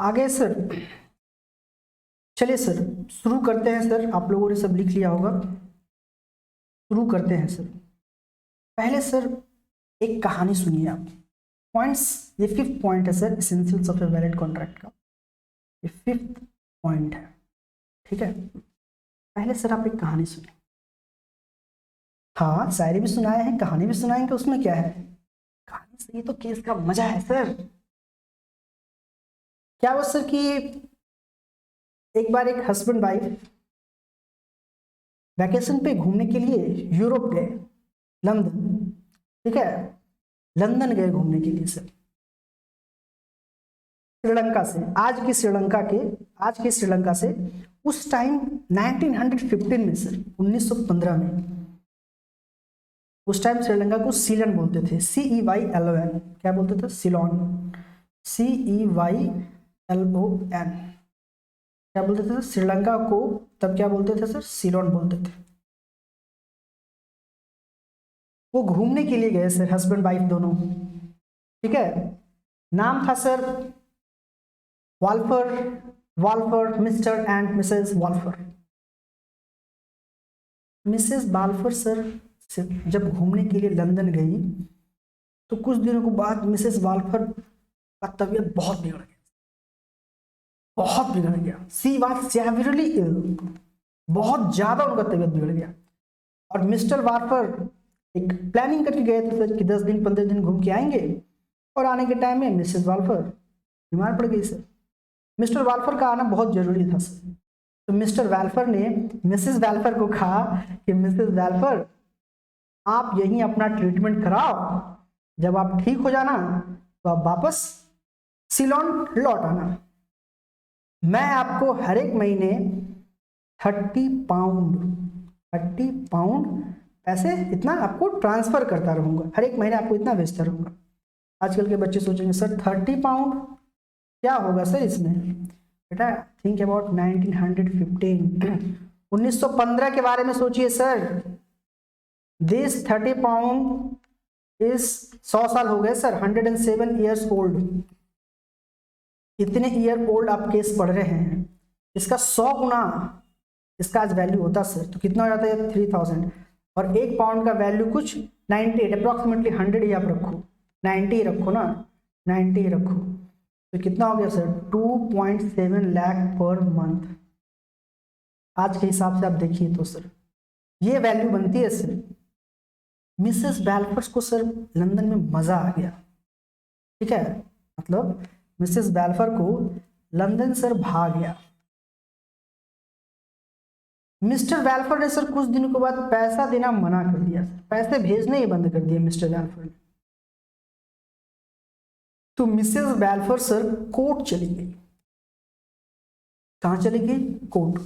आगे सर, चलिए सर शुरू करते हैं सर। आप लोगों ने सब लिख लिया होगा, शुरू करते हैं सर। पहले सर एक कहानी सुनिए आप। पॉइंट्स, ये 5th पॉइंट है sir essentials of a valid contract का, ये 5th पॉइंट है, ठीक है। पहले सर आप एक कहानी सुनिए। हाँ, शायरी भी सुनाए हैं, कहानी भी सुनाएंगे, उसमें क्या है। कहानी से ये तो केस का मजा है सर। क्या वो सर कि एक बार एक हस्बैंड वाइफ वैकेशन पे घूमने के लिए यूरोप गए, लंदन, ठीक है, लंदन गए घूमने के लिए सर। श्रीलंका से, आज की श्रीलंका से उस टाइम 1915 में सर, 1915 में, उस टाइम श्रीलंका को सीलन बोलते थे, CEYLON, क्या बोलते थे, सिलोन, CEYLON, क्या बोलते थे श्रीलंका को, तब क्या बोलते थे सर, सिलोन बोलते थे। वो घूमने के लिए गए सर, हस्बैंड वाइफ दोनों, ठीक है। नाम था sir Balfour, Balfour, Mr and Mrs वाल्फर। Mrs Balfour sir जब घूमने के लिए लंदन गई तो कुछ दिनों के बाद मिसेस वाल्फर का तबीयत बहुत बिगड़ गया, बहुत बिगड़ गया। सी वाज सेवरली इल, बहुत ज्यादा उनका तबीयत बिगड़ गया। और मिस्टर वाल्फर एक प्लानिंग करके गए थे सर कि 10 दिन 15 दिन घूम के आएंगे, और आने के टाइम में मिसेस वाल्फर बीमार पड़ गई सर। मिस्टर वाल्फर का आना बहुत जरूरी था सर। तो मिस्टर वाल्फर ने मिसेस वाल्फर को कहा कि मिसेस वाल्फर आप यहीं अपना ट्रीटमेंट कराओ, जब आप ठीक हो जाना तो आप वापस सिलोन लौट आना। मैं आपको हर एक महीने 30 पाउंड पैसे इतना आपको ट्रांसफर करता रहूंगा, हर एक महीने आपको इतना भेजता रहूंगा। आजकल के बच्चे सोचेंगे सर 30 पाउंड क्या होगा सर इसमें। बेटा थिंक अबाउट 1915, 1915 के बारे में सोचिए सर। दिस 30 पाउंड इज 100 साल हो गए सर, 107 ईयर्स ओल्ड। इतने ईयर ओल्ड आप केस पढ़ रहे हैं, इसका 100 गुना इसका आज वैल्यू होता सर तो कितना हो जाता है 3000। और एक पाउंड का वैल्यू कुछ 98, अप्रोक्सीमेटली 100 ही आप रखो, 90 ही रखो ना, 90 ही रखो, तो कितना हो गया सर 2.7 लाख पर मंथ। आज के हिसाब से आप देखिए तो सर ये वैल्यू बनती है सर। मिसेस वाल्फर को सर लंदन में मजा आ गया, ठीक है, मतलब मिसेस वाल्फर को लंदन सर भाग गया। मिस्टर वाल्फर ने सर कुछ दिनों के बाद पैसा देना मना कर दिया, पैसे भेजने ही बंद कर दिए मिस्टर वाल्फर ने। तो मिसेस वाल्फर सर कोर्ट चली गई। कहां चली गई, कोर्ट,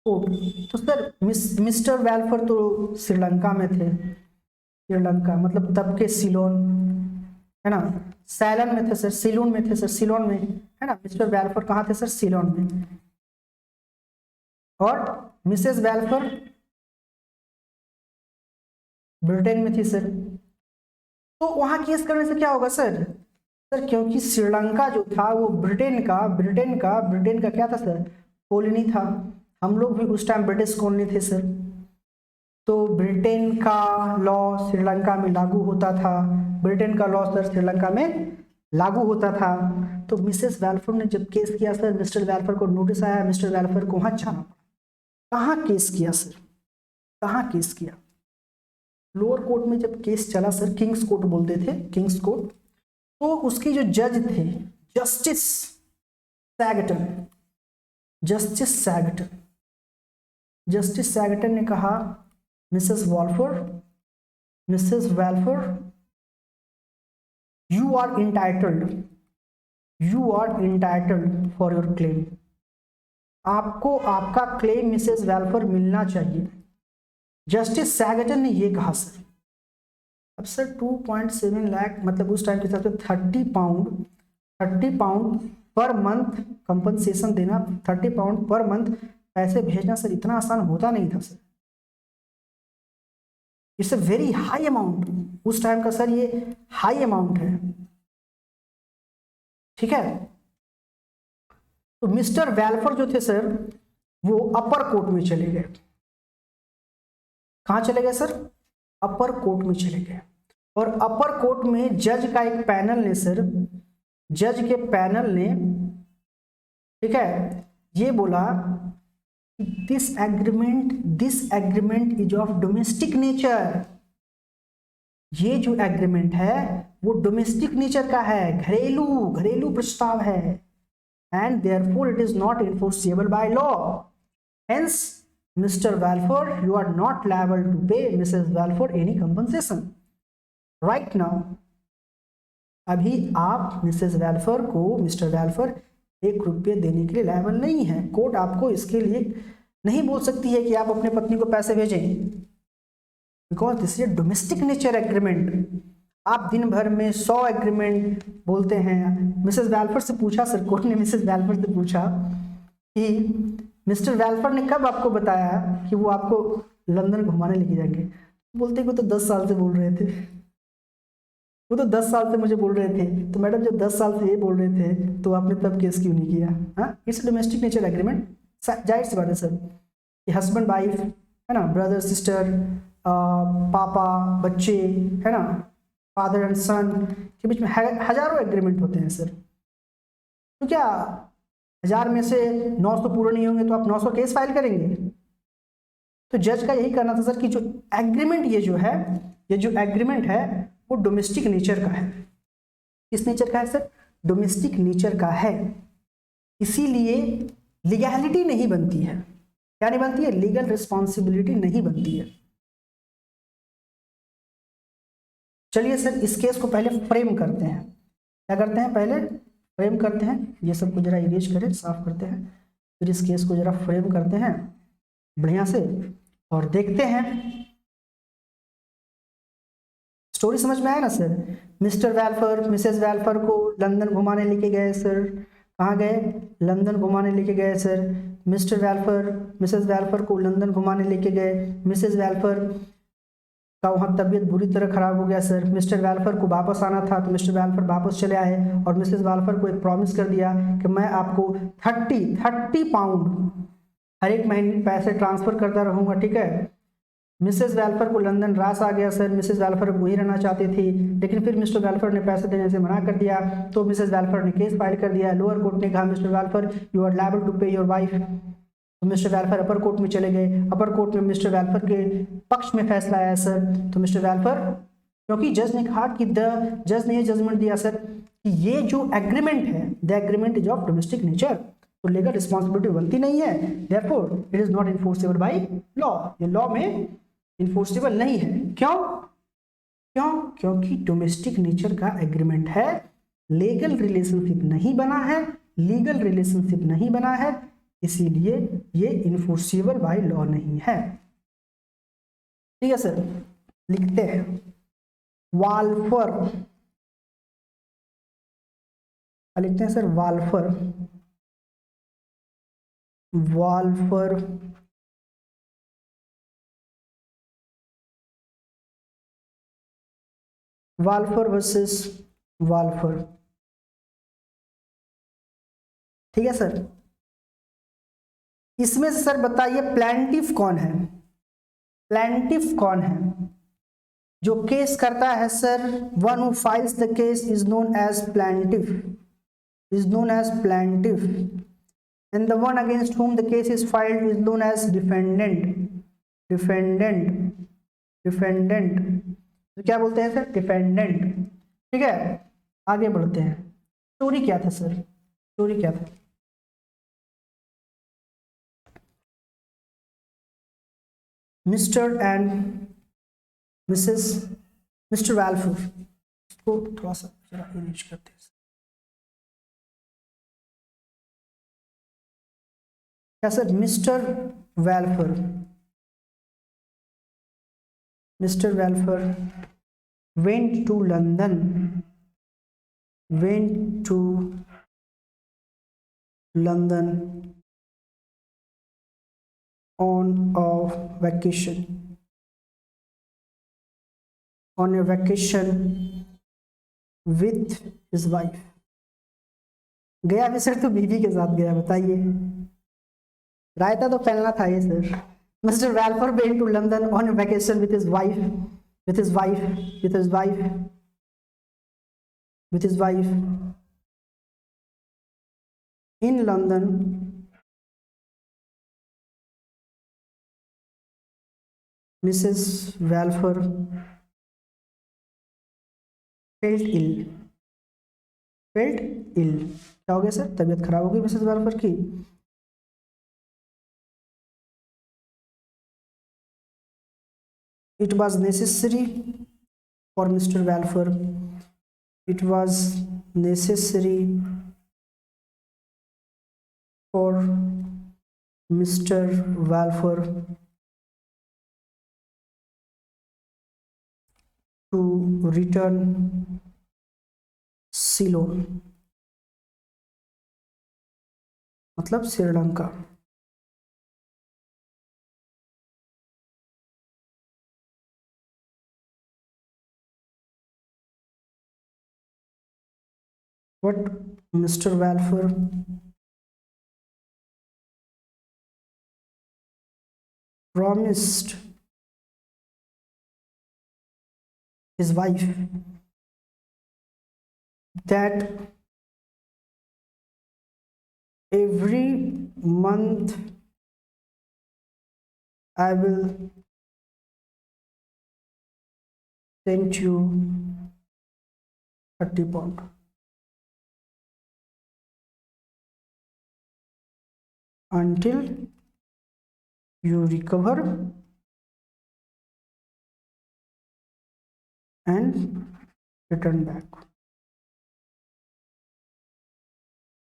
कोर्ट। तो सर मिस्टर वाल्फर तो श्रीलंका में थे, श्रीलंका मतलब तब के सिलोन है ना, सैलन में थे सर, सिलोन में थे सर, सिलोन में है ना। मिस्टर वाल्फर कहाँ थे सर, सिलोन में। और मिसेस वाल्फर ब्रिटेन में थी सर। तो वहां केस करने से क्या होगा सर, सर क्योंकि श्रीलंका जो था वो ब्रिटेन का क्या था सर, कॉलोनी था। हम लोग भी उस टाइम ब्रिटिश कॉलोनी थे सर। तो ब्रिटेन का लॉ श्रीलंका में लागू होता था, ब्रिटेन का लॉ सर श्रीलंका में लागू होता था। तो मिसेस वाल्फर ने जब केस किया सर, मिस्टर वाल्फर को नोटिस आया, मिस्टर वाल्फर को वहां जाना पड़ा। कहाँ केस किया सर, कहाँ केस किया, लोअर कोर्ट में जब केस चला सर, किंग्स कोर्ट बोलते थे, किंग्स कोर्ट। तो उसके जो जज थे justice Sagton, justice Sagton, justice Sagton ने कहा Mrs वाल्फर, Mrs Walfer you are entitled for your claim. आपको आपका क्लेम मिसेस वाल्फर मिलना चाहिए। जस्टिस सैगटन ने यह कहा सर। अब सर 2.7 लाख मतलब उस टाइम के हिसाब से 30 पाउंड पर मंथ कंपनसेशन देना, 30 पाउंड पर मंथ पैसे भेजना सर इतना आसान होता नहीं था sir. It's a very high amount, उस टाइम का सर ये हाई अमाउंट है, ठीक है। तो मिस्टर वेलफर जो थे सर वो अपर कोर्ट में चले गए। कहां चले गए सर? अपर कोर्ट में चले गए। और अपर कोर्ट में जज का एक पैनल ने सर, जज के पैनल ने, ठीक है, ये बोला this agreement is of domestic nature. ये जो एग्रीमेंट है वो डोमेस्टिक नेचर का है, घरेलू प्रस्ताव है, and therefore it is not enforceable by law. Hence Mr Balfour you are not liable to pay Mrs Balfour any compensation right now. अभी आप मिसेस वेलफर को, मिस्टर वेलफर, 1 रुपये देने के लिए लायबल नहीं है। कोर्ट आपको इसके लिए नहीं बोल सकती है कि आप अपने पत्नी को पैसे भेजें, because this is domestic nature agreement. आप दिन भर में 100 एग्रीमेंट बोलते हैं। मिसेस वेलफर से पूछा सर, कोर्ट ने मिसेस वेलफर से पूछा कि मिस्टर वेलफर ने कब आपको बताया कि वो आपको लंदन घुमाने लेके जाएंगे? बोलते कि तो 10 साल से बोल रहे थे, वो तो 10 साल से मुझे बोल रहे थे। तो मैडम जब 10 साल से ये बोल रहे थे तो आपने तब केस क्यों नहीं किया? हाँ, इट्स डोमेस्टिक नेचर एग्रीमेंट। जाहिर सी बात है सर, ये हस्बैंड वाइफ है ना, ब्रदर सिस्टर, पापा बच्चे, है ना, फादर एंड सन के बीच में हजारों एग्रीमेंट होते हैं सर। तो क्या 1000 में से 900 पूरे नहीं होंगे तो आप 900 केस फाइल करेंगे? तो जज का यही करना था सर कि जो एग्रीमेंट ये जो एग्रीमेंट है वो डोमेस्टिक नेचर का है। किस नेचर का है सर? डोमेस्टिक नेचर का है। इसीलिए लीगैलिटी नहीं बनती है। क्या नहीं बनती है? लीगल रिस्पॉन्सिबिलिटी नहीं बनती है। चलिए सर इस केस को पहले फ्रेम करते हैं। क्या करते हैं? पहले फ्रेम करते हैं। ये सब को जरा इरेज करें, साफ करते हैं, फिर इस केस को जरा फ्रेम करते हैं बढ़िया से और देखते हैं। स्टोरी समझ में आया ना sir? Mr welfare Mrs welfare को लंदन घुमाने लेके गए सर। कहाँ गए? लंदन घुमाने लेके गए sir. Mr welfare Mrs welfare को लंदन घुमाने लेके गए। मिसेस वेलफर का वहाँ तबीयत बुरी तरह खराब हो गया सर। मिस्टर वेलफर को वापस आना था तो मिस्टर वेलफर वापस चले आए और मिसेस वेलफर को एक प्रॉमिस कर दिया कि मैं आपको 30 पाउंड हर एक महीने पैसे ट्रांसफर करता रहूँगा, ठीक है। मिसेस वेलफर को लंदन रास आ गया सर। मिसेस वेलफर वहीं रहना चाहती थी, लेकिन फिर मिस्टर वेलफर ने पैसे देने से मना कर दिया। तो मिसेस वेलफर ने केस फाइल कर दिया। लोअर कोर्ट ने कहा Mr Balfour you are liable to pay your wife. तो मिस्टर वेलफर अपर कोर्ट में चले गए। अपर कोर्ट में मिस्टर वेलफर के पक्ष में फैसला आया सर। तो मिस्टर वेलफर, क्योंकि जज ने कहा कि जज ने ये जजमेंट दिया सर कि ये जो एग्रीमेंट है the agreement is of domestic nature, तो लीगल रिस्पॉन्सिबिलिटी बनती नहीं है, therefore it is not enforceable by law. ये लॉ में इन्फोर्सेबल नहीं है। क्यों? क्योंकि डोमेस्टिक नेचर का एग्रीमेंट है, लीगल रिलेशनशिप नहीं बना है, इसीलिए ये इन्फोर्सेबल बाय लॉ नहीं है। ठीक है सर, लिखते हैं वाल्फर, लिखते हैं सर वाल्फर वर्सेस वाल्फर। ठीक है सर, इसमें से सर बताइए प्लेंटिफ कौन है? प्लेंटिफ कौन है जो केस करता है sir? One who files the case is known as plaintiff, and the one against whom the case is filed is known as defendant। तो क्या बोलते हैं सर? डिफेंडेंट। ठीक है, आगे बढ़ते हैं। स्टोरी क्या था सर? स्टोरी क्या था? Mr and Mrs Mr Balfour, इसको थोड़ा सा जरा इरेज करते हैं। क्या sir? Mr Balfour went to London on a vacation with his wife, गया भी सर तो बीवी के साथ गया, बताइए। रायता तो फैलना था ये sir. Mr Balfour went to London on vacation with his wife, with his wife, with his wife, with his wife in London Mrs Balfour felt ill, felt ill, क्या हो गया सर, तबीयत खराब हो गई मिसेस वेलफर की। It was necessary for Mr. Balfour. It was necessary for Mr. Balfour to return Ceylon, मतलब Sri Lanka. What Mr. Balfour promised his wife that every month I will send you 30 pound. Until you recover and return back.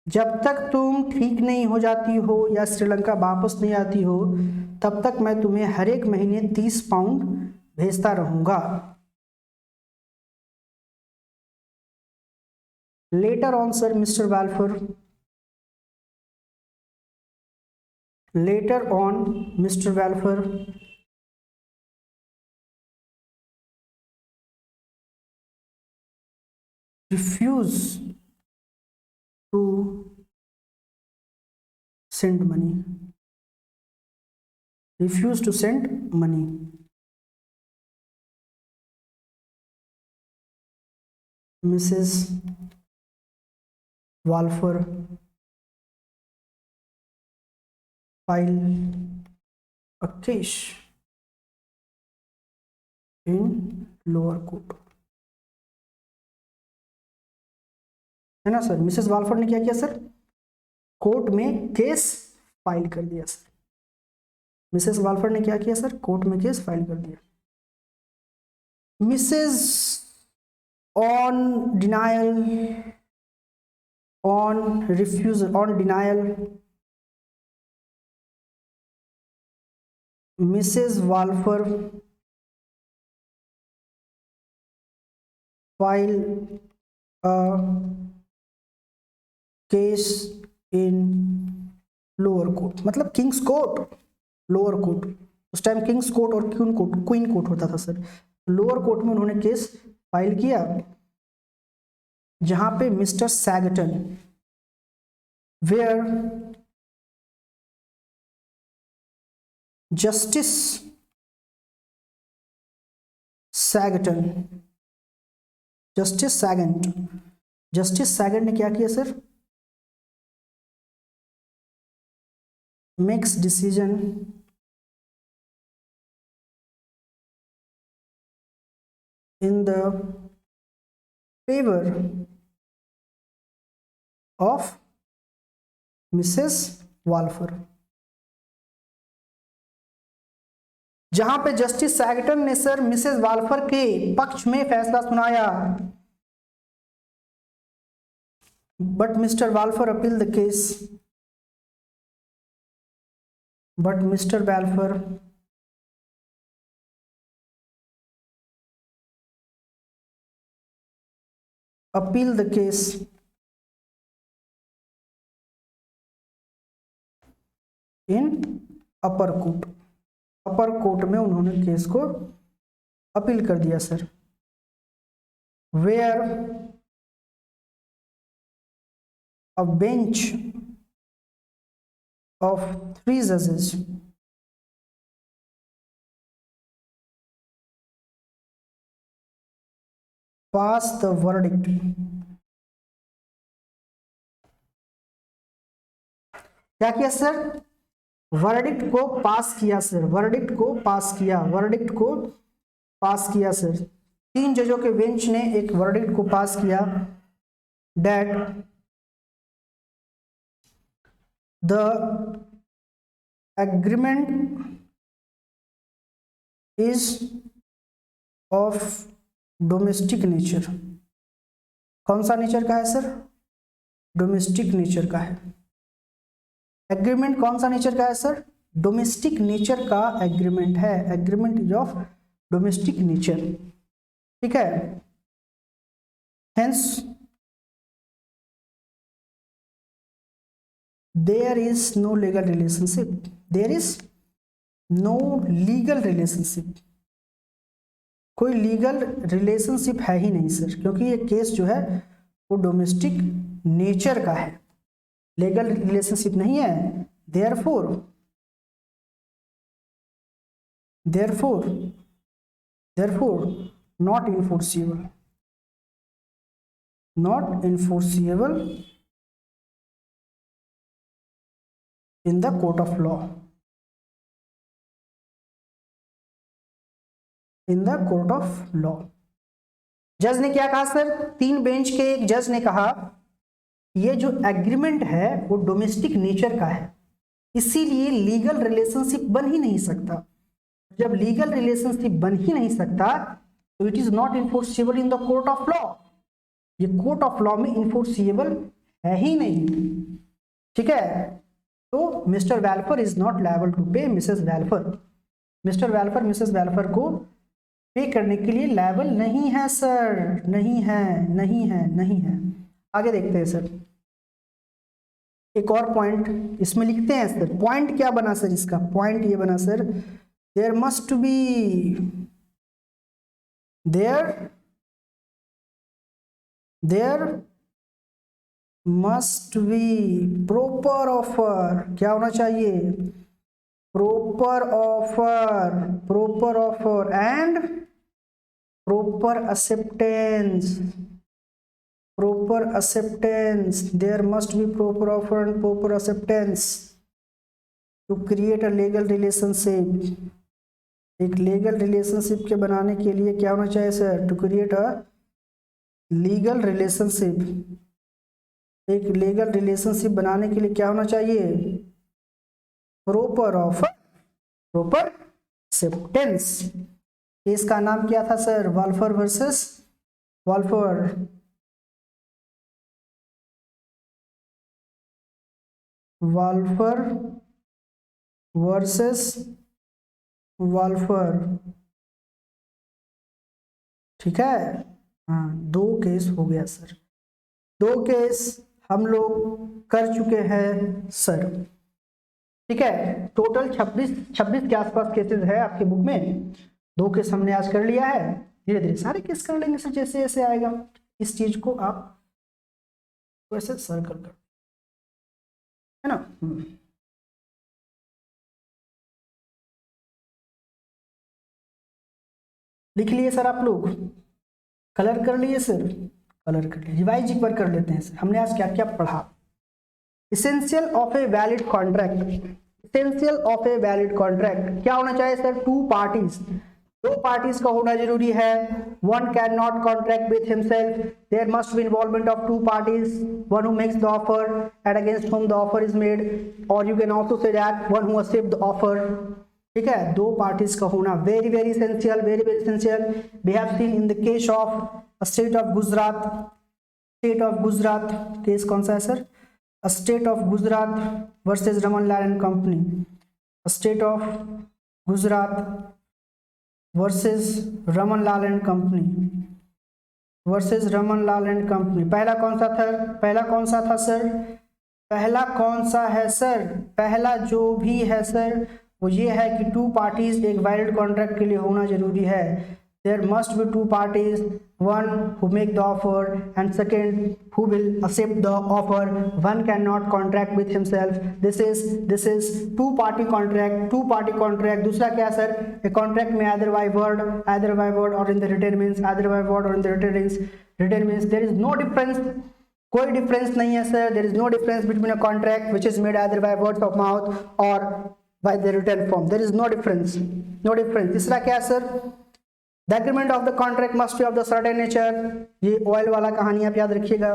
जब तक तुम ठीक नहीं हो जाती हो या श्रीलंका वापस नहीं आती हो तब तक मैं तुम्हें हर एक महीने 30 पाउंड भेजता रहूंगा। Later on sir Mr Balfour, later on Mr Balfour refuse to send money, refuse to send money. Mrs. Walfer file a case in lower court, है ना सर। मिसेस वाल्फर ने क्या किया सर, कोर्ट में case file कर दिया sir. Mrs Balfour ने क्या किया सर, कोर्ट में केस फाइल कर दिया। Mrs on denial, on refusal, on denial Mrs Balfour file case in lower court, मतलब किंग्स कोर्ट, लोअर कोर्ट। उस टाइम किंग्स कोर्ट और क्वीन कोर्ट होता था सर। लोअर कोर्ट में उन्होंने केस फाइल किया जहां पे mister Sagton, where justice Sagton, justice Sargent, justice Sargent ने क्या किया sir, makes decision in the favor of Mrs Walfer. जहां पे जस्टिस सैगटन ने सर मिसेस वाल्फर के पक्ष में फैसला सुनाया, but Mr Balfour appeal the case, but Mr Balfour appeal the case in upper court, upper court में उन्होंने केस को अपील कर दिया sir. Where a bench of 3 judges pass the verdict. क्या किया सर? वर्डिक्ट को पास किया सर, वर्डिक्ट को पास किया, वर्डिक्ट को पास किया सर। 3 जजों के बेंच ने एक वर्डिक्ट को पास किया, that the agreement is of domestic nature. कौन सा नेचर का है सर? डोमेस्टिक नेचर का है। एग्रीमेंट कौन सा नेचर का है सर? डोमेस्टिक नेचर का एग्रीमेंट है, agreement is of domestic nature. ठीक है, hence there is no legal relationship, there is no legal relationship, कोई लीगल रिलेशनशिप है ही नहीं सर, क्योंकि ये केस जो है वो डोमेस्टिक नेचर का है, लीगल रिलेशनशिप नहीं है। Therefore not enforceable, not enforceable in the court of law, in the court of law. जज ने क्या कहा सर? 3 बेंच के एक जज ने कहा ये जो एग्रीमेंट है वो डोमेस्टिक नेचर का है, इसीलिए लीगल रिलेशनशिप बन ही नहीं सकता। जब लीगल रिलेशनशिप बन ही नहीं सकता तो it is not enforceable in the court of law, ये कोर्ट ऑफ लॉ में इन्फोर्सिबल है ही नहीं। ठीक है, तो Mr Balfour is not liable to pay Mrs Balfour, Mr Balfour Mrs Balfour को पे करने के लिए लायबल नहीं है सर, नहीं है, नहीं है, नहीं है। आगे देखते हैं सर, एक और पॉइंट इसमें लिखते हैं सर। पॉइंट क्या बना सर इसका? पॉइंट ये बना sir, there must be proper offer. क्या होना चाहिए? Proper offer and proper acceptance, there must be proper offer and proper acceptance to create a legal relationship। एक legal relationship के बनाने के लिए क्या होना चाहिए sir? to create a legal relationship, एक legal relationship बनाने के लिए क्या होना चाहिए? proper offer, proper acceptance। इसका नाम क्या था sir? Balfour versus Balfour, Balfour versus Balfour. ठीक है, हाँ, 2 केस हो गया सर, 2 केस हम लोग कर चुके हैं सर। ठीक है, टोटल 26 के आसपास केसेस है आपके बुक में। 2 केस हमने आज कर लिया है, धीरे धीरे सारे केस कर लेंगे सर जैसे जैसे आएगा। इस चीज को आप वैसे सर्कल कर, है ना। लिख लिए सर आप लोग? कलर कर लिए सर? कलर कर लिए। रिवाइज एक बार कर लेते हैं सर, हमने आज क्या क्या पढ़ा। Essential of a valid contract, essential of a valid contract क्या होना चाहिए सर? 2 पार्टीज, 2 पार्टीज का होना जरूरी है। One can not contract with himself, there must be involvement of 2 parties, one who makes the offer and against whom the offer is made, और you can also say that one who accept the offer। ठीक है, 2 parties का होना very very essential, very very essential. We have seen in the case of state of Gujarat, state of Gujarat case कौन सा है sir? State of Gujarat versus Raman Lal and company, state of Gujarat versus Raman Lal and company, versus Raman Lal and company. पहला कौन सा था? पहला कौन सा था सर? पहला कौन सा है सर? पहला जो भी है सर वो ये है कि 2 पार्टीज एक वैलिड कॉन्ट्रैक्ट के लिए होना जरूरी है। There must be 2 parties one who make the offer and second who will accept the offer. One cannot contract with himself. This is two party contract. दूसरा क्या सर, a contract में either by word or in the written means, either by word or in the written means there is no difference. कोई difference नहीं है sir. there is no difference between a contract which is made either by words of mouth or by the written form. there is no difference. तीसरा क्या sir, The agreement of the contract must be of the certain nature. ये oil वाला कहानी आप याद रखिएगा.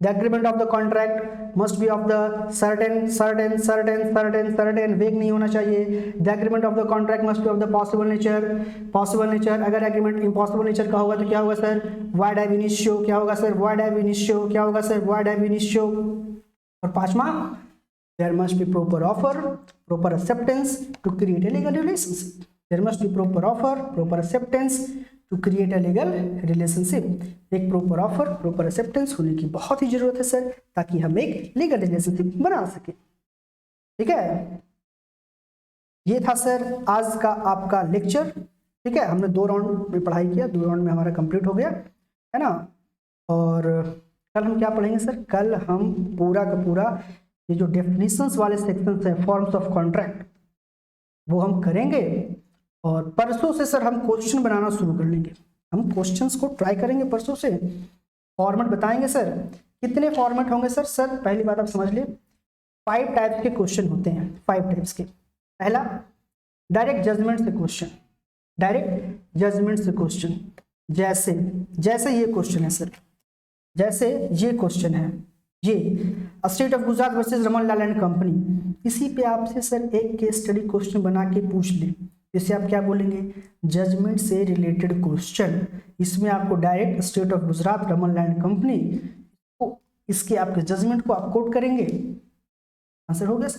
The agreement of the contract must be of the certain. वेग नहीं होना चाहिए. The agreement of the contract must be of the possible nature. अगर agreement impossible nature का होगा तो क्या होगा सर, void ab initio. क्या होगा सर, void ab initio. और पांचवा, there must be proper offer, proper acceptance to create a legal relationship. There must be proper offer, proper acceptance to create a legal relationship. एक proper offer, proper acceptance होने की बहुत ही जरूरत है sir, ताकि हम एक legal relationship बना सके. ठीक है, ये था सर आज का आपका लेक्चर. ठीक है, हमने 2 राउंड में पढ़ाई किया, 2 राउंड में हमारा कंप्लीट हो गया है ना. और कल हम क्या पढ़ेंगे सर, कल हम पूरा का पूरा ये जो डेफिनेशंस वाले सेक्शंस हैं, फॉर्म्स ऑफ कॉन्ट्रैक्ट, वो हम करेंगे. और परसों से सर हम क्वेश्चन बनाना शुरू कर लेंगे. हम क्वेश्चंस को ट्राई करेंगे परसों से. फॉर्मेट बताएंगे सर. कितने फॉर्मेट होंगे सर? सर पहली बात आप समझ लिए, 5 टाइप्स के क्वेश्चन होते हैं. 5 टाइप्स के. पहला, डायरेक्ट जजमेंट से क्वेश्चन. जैसे ये क्वेश्चन है सर, जैसे ये क्वेश्चन है, ये state of Gujarat versus Raman Lal and company. इसी पे आपसे सर एक केस स्टडी क्वेश्चन बना के पूछ ले. इसे आप क्या बोलेंगे, जजमेंट से रिलेटेड क्वेश्चन. इसमें आपको direct state of Gujarat Raman land company, इसके आपके जजमेंट को आप कोट करेंगे. आंसर हो गया.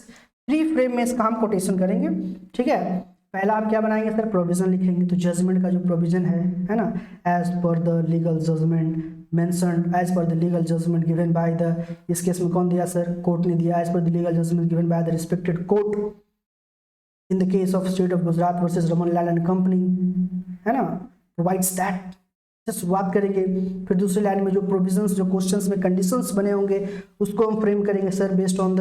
3 फ्रेम में इसका हम कोटेशन करेंगे. ठीक है, पहला आप क्या बनाएंगे सर, प्रोविजन लिखेंगे. तो जजमेंट का जो प्रोविजन है ना, as per the legal judgement mentioned, as per the legal judgement given by the, इस केस में कौन दिया सर, कोर्ट ने दिया. As per the legal judgement given by the respected court in the case of state of Gujarat versus Raman Lal and company, है ना, provides that. शुरुआत करेंगे. फिर दूसरी लाइन में जो प्रोविजंस, जो क्वेश्चंस में कंडीशंस बने होंगे, उसको हम फ्रेम करेंगे sir based on the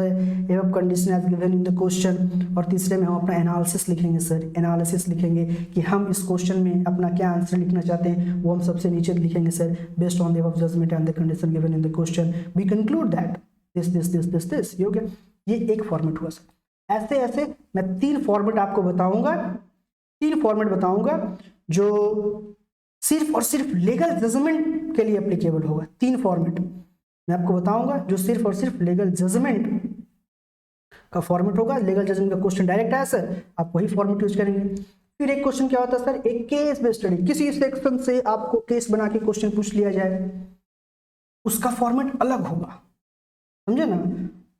above condition as given in the question. और तीसरे में हम अपना एनालिसिस लिखेंगे सर. एनालिसिस लिखेंगे कि हम इस क्वेश्चन में अपना क्या आंसर लिखना चाहते हैं, वो हम सबसे नीचे लिखेंगे sir, based on the above judgement and the condition given in the question we conclude that this. ये हो गया. ये एक फॉर्मेट हुआ सर. ऐसे मैं 3 फॉर्मेट आपको बताऊंगा जो सिर्फ और सिर्फ लीगल जजमेंट के लिए एप्लीकेबल होगा. 3 फॉर्मेट मैं आपको बताऊंगा जो सिर्फ और सिर्फ लीगल जजमेंट का फॉर्मेट होगा. लीगल जजमेंट का क्वेश्चन डायरेक्ट आया सर, आप वही फॉर्मेट यूज करेंगे. फिर एक क्वेश्चन क्या होता है सर, एक केस बेस्ड स्टडी. किसी सेक्शन से आपको केस बना के क्वेश्चन पूछ लिया जाए, उसका फॉर्मेट अलग होगा. समझे ना,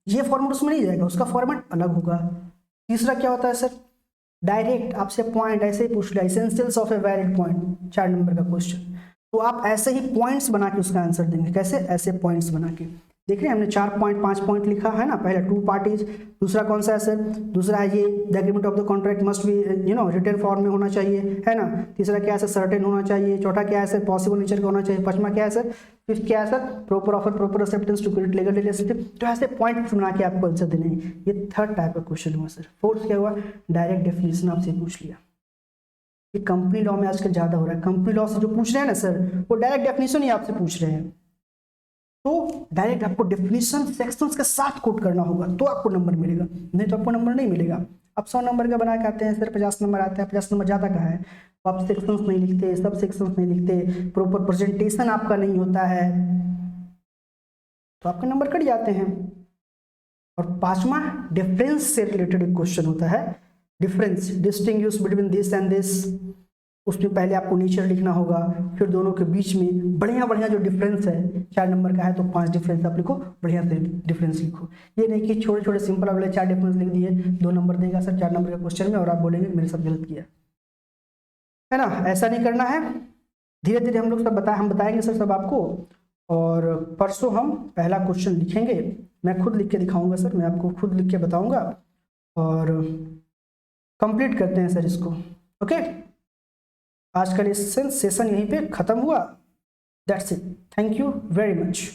ये फॉर्मेट उसमें नहीं जाएगा, उसका फॉर्मेट अलग होगा. तीसरा क्या होता है सर, डायरेक्ट आपसे पॉइंट ऐसे ही पूछ लिया, essentials of a valid point, 4 number का क्वेश्चन. तो आप ऐसे ही पॉइंट्स बना के उसका आंसर देंगे. कैसे, ऐसे पॉइंट्स बना के. देख रहे हैं हमने 4 पॉइंट 5 पॉइंट लिखा है ना. पहला 2 पार्टीज, दूसरा कौन सा है सर, दूसरा है ये the agreement of the contract must be written form में होना चाहिए, है ना. तीसरा क्या है सर, सर्टेन होना चाहिए. चौथा क्या है सर, पॉसिबल नेचर का होना चाहिए. पांचवा क्या है सर, फिफ्थ क्या है sir, proper offer, proper acceptance to create legal relationship. तो ऐसे पॉइंट बना के आपको आंसर देने हैं. ये 3rd टाइप का क्वेश्चन हुआ सर. 4th क्या हुआ, डायरेक्ट डेफिनेशन आपसे पूछ लिया. ये कंपनी लॉ में आजकल ज्यादा हो रहा है. कंपनी लॉ से जो पूछ रहे हैं ना सर, वो डायरेक्ट डेफिनेशन ही आपसे पूछ रहे हैं. तो डायरेक्ट आपको डेफिनेशन सेक्शंस के साथ कोट करना होगा, तो आपको नंबर मिलेगा, नहीं तो आपको नंबर नहीं मिलेगा. अब 100 नंबर का बना के आते हैं सर, 50 नंबर आता है. 50 नंबर ज़्यादा का है, तो आप सेक्शंस नहीं लिखते, सब सेक्शंस नहीं लिखते, प्रॉपर प्रेजेंटेशन आपका नहीं होता है, तो आपके नंबर कट जाते हैं. और 5वां डिफरेंस से रिलेटेड एक क्वेश्चन होता है. Difference, distinguish between this and this. उसमें पहले आपको नेचर लिखना होगा, फिर दोनों के बीच में बढ़िया जो डिफरेंस है, 4 नंबर का है तो 5 डिफरेंस आप लिखो, बढ़िया से डिफरेंस लिखो. ये नहीं कि छोटे छोटे सिंपल वाले 4 डिफरेंस लिख दिए, 2 नंबर देगा सर 4 नंबर के क्वेश्चन में, और आप बोलेंगे मेरे साथ गलत किया, है ना. ऐसा नहीं करना है. धीरे धीरे हम लोग सब हम बताएंगे सर सब आपको. और परसों हम पहला क्वेश्चन लिखेंगे. मैं खुद लिख के दिखाऊंगा सर, मैं आपको खुद लिख के बताऊंगा. और कंप्लीट करते हैं सर इसको. ओके, आज का सेशन यहीं पे खत्म हुआ. That's it, thank you very much.